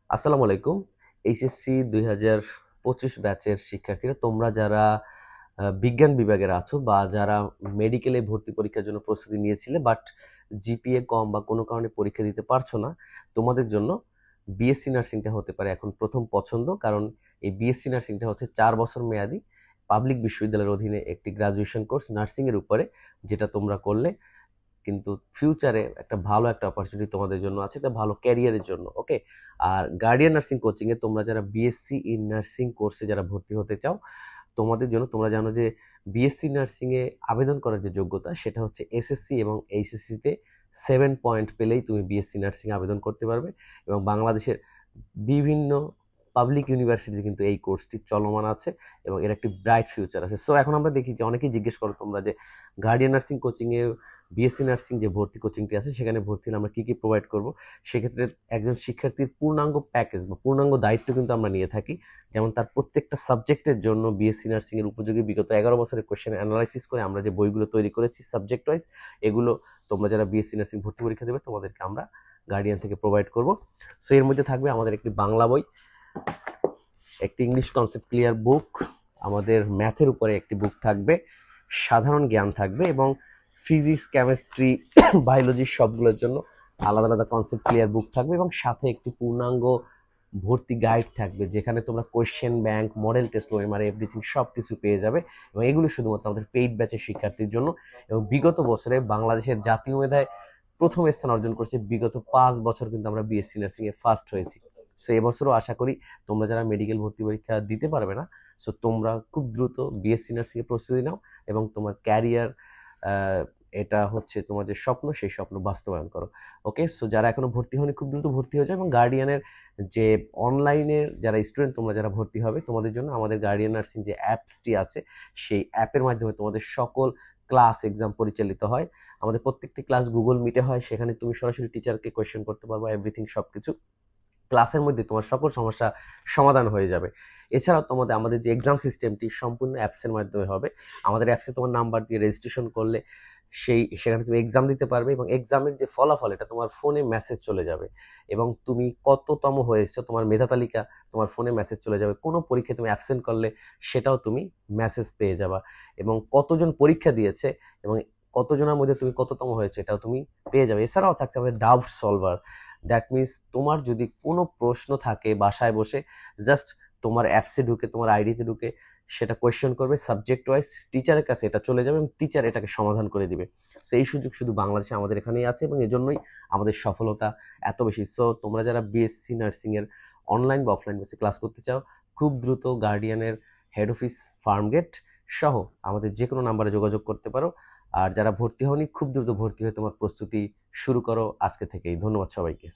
আসসালামু আলাইকুম। এইচএসসি 2025 ব্যাচের শিক্ষার্থীরা, তোমরা যারা বিজ্ঞান বিভাগের আছো বা যারা মেডিকেলে ভর্তি পরীক্ষার জন্য প্রস্তুতি নিয়েছিলে বাট জিপিএ কম বা কোনো কারণে পরীক্ষা দিতে পারছো না, তোমাদের জন্য বিএসসি নার্সিংটা হতে পারে এখন প্রথম পছন্দ। কারণ এই বিএসসি নার্সিংটা হচ্ছে 4 বছর মেয়াদি পাবলিক বিশ্ববিদ্যালয়ের অধীনে একটি গ্রাজুয়েশন কোর্স নার্সিংয়ের উপরে, যেটা তোমরা করলে কিন্তু ফিউচারে একটা ভালো একটা অপরচুনিটি তোমাদের জন্য আছে, একটা ভালো ক্যারিয়ারের জন্য। ওকে। আর গার্ডিয়ান নার্সিং কোচিং এ তোমরা যারা বিএসসি ইন নার্সিং কোর্সে যারা ভর্তি হতে চাও, তোমাদের জন্য তোমরা জানো যে বিএসসি নার্সিং এ আবেদন করার যে যোগ্যতা সেটা হচ্ছে এসএসসি এবং এইচএসসি তে 7 পয়েন্ট পেলেই তুমি বিএসসি নার্সিং আবেদন করতে পারবে। এবং বাংলাদেশের বিভিন্ন পাবলিক ইউনিভার্সিটিতে কিন্তু এই কোর্সটি চলমান আছে এবং এর একটি ব্রাইট ফিউচার আছে। সো এখন আমরা দেখি যে অনেকেই জিজ্ঞেস করো তোমরা যে গার্ডিয়ান নার্সিং কোচিং এ বিএসসি নার্সিং যে ভর্তি কোচিংটি আছে সেখানে ভর্তি হলে আমরা কি কি প্রোভাইড করব। সেক্ষেত্রে একজন শিক্ষার্থীর পূর্ণাঙ্গ প্যাকেজ বা পূর্ণাঙ্গ দায়িত্ব কিন্তু আমরা নিয়ে থাকি। যেমন তার প্রত্যেকটা সাবজেক্টের জন্য বিএসসি নার্সিং এর উপযোগী বিগত 11 বছরের কোশ্চেন অ্যানালাইসিস করে আমরা যে বইগুলো তৈরি করেছি সাবজেক্ট ওয়াইজ, এগুলো তোমরা যারা বিএসসি নার্সিং ভর্তি পরীক্ষা দেবে তোমাদেরকে আমরা গার্ডিয়ান থেকে প্রোভাইড করব। সো এর মধ্যে থাকবে আমাদের একটি বাংলা বই, একটি ইংলিশ কনসেপ্ট ক্লিয়ার বুক, আমাদের ম্যাথের উপরে একটি বুক থাকবে, সাধারণ জ্ঞান থাকবে এবং ফিজিক্স, কেমিস্ট্রি, বায়োলজি সবগুলোর জন্য আলাদা আলাদা কনসেপ্ট ক্লিয়ার বুক থাকবে এবং সাথে একটি পূর্ণাঙ্গ ভর্তি গাইড থাকবে যেখানে তোমরা question bank, model test, OMR, everything সব কিছু পেয়ে যাবে। এবং এগুলো শুধুমাত্র আমাদের পেইড ব্যাচের শিক্ষার্থীর জন্য। এবং বিগত বছরে বাংলাদেশের জাতীয় মেধায় প্রথম স্থান অর্জন করছে। বিগত 5 বছর কিন্তু আমরা বিএসসি নার্সিং এ ফার্স্ট হয়েছি। সো এবছরও আশা করি তোমরা যারা মেডিকেল ভর্তি পরীক্ষা দিতে পারবে না, সো তোমরা খুব দ্রুত বিএসসি নার্সিং এর প্রস্তুতি নাও এবং তোমার ক্যারিয়ার, এটা হচ্ছে তোমার যে স্বপ্ন সেই স্বপ্ন বাস্তবায়ন করো। ওকে। সো যারা এখনো ভর্তি হয়নি খুব দ্রুত ভর্তি হয়ে যাও। এবং গার্ডিয়ানের যে অনলাইনের যারা স্টুডেন্ট তোমরা যারা ভর্তি হবে, তোমাদের জন্য আমাদের গার্ডিয়ান নার্সিং যে অ্যাপসটি আছে সেই অ্যাপের মাধ্যমে তোমাদের সকল ক্লাস এক্সাম পরিচালিত হয়। আমাদের প্রত্যেকটি ক্লাস গুগল মিটে হয়, সেখানে তুমি সরাসরি টিচারকে কোয়েশ্চেন করতে পারবে, এভরিথিং সবকিছু ক্লাসের মধ্যে তোমার সকল সমস্যা সমাধান হয়ে যাবে। এছাড়াও আমাদের যে এক্সাম সিস্টেমটি সম্পূর্ণ অ্যাপসের মাধ্যমে হবে। আমাদের অ্যাপসে তোমার নাম্বার দিয়ে রেজিস্ট্রেশন করলে সেখানে তুমি এক্সাম দিতে পারবে এবং এক্সামের যে ফলাফল এটা তোমার ফোনে মেসেজ চলে যাবে এবং তুমি কততম হয়েছো তোমার মেধা তালিকা তোমার ফোনে মেসেজ চলে যাবে। কোনো পরীক্ষায় তুমি অ্যাবসেন্ট করলে সেটাও তুমি মেসেজ পেয়ে যাবা এবং কতজন পরীক্ষা দিয়েছে এবং কতজনের মধ্যে তুমি কততম হয়েছে এটাও তুমি পেয়ে যাবে। এছাড়াও থাকছে আমাদের ডাউট সলভার। দ্যাট মিনস তোমার যদি কোনো প্রশ্ন থাকে বাসায় বসে, জাস্ট তোমার অ্যাপসে ঢুকে তোমার আইডিতে ঢুকে সেটা কোয়েশ্চেন করবে সাবজেক্ট ওয়াইজ, টিচারের কাছে এটা চলে যাবে এবং টিচার এটাকে সমাধান করে দিবে। সো এই সুযোগ শুধু বাংলাদেশে আমাদের এখানেই আছে এবং এজন্যই আমাদের সফলতা এত বেশি। সো তোমরা যারা বিএসসি নার্সিং এর অনলাইন বা অফলাইন বেসে ক্লাস করতে চাও, খুব দ্রুত গার্ডিয়ানের হেড অফিস, ফার্মগেট সহ আমাদের যে কোনো নাম্বারে যোগাযোগ করতে পারো। আর যারা ভর্তি হওনি খুব দ্রুত ভর্তি হয়ে তোমার প্রস্তুতি শুরু করো আজকে থেকেই। ধন্যবাদ সবাইকে।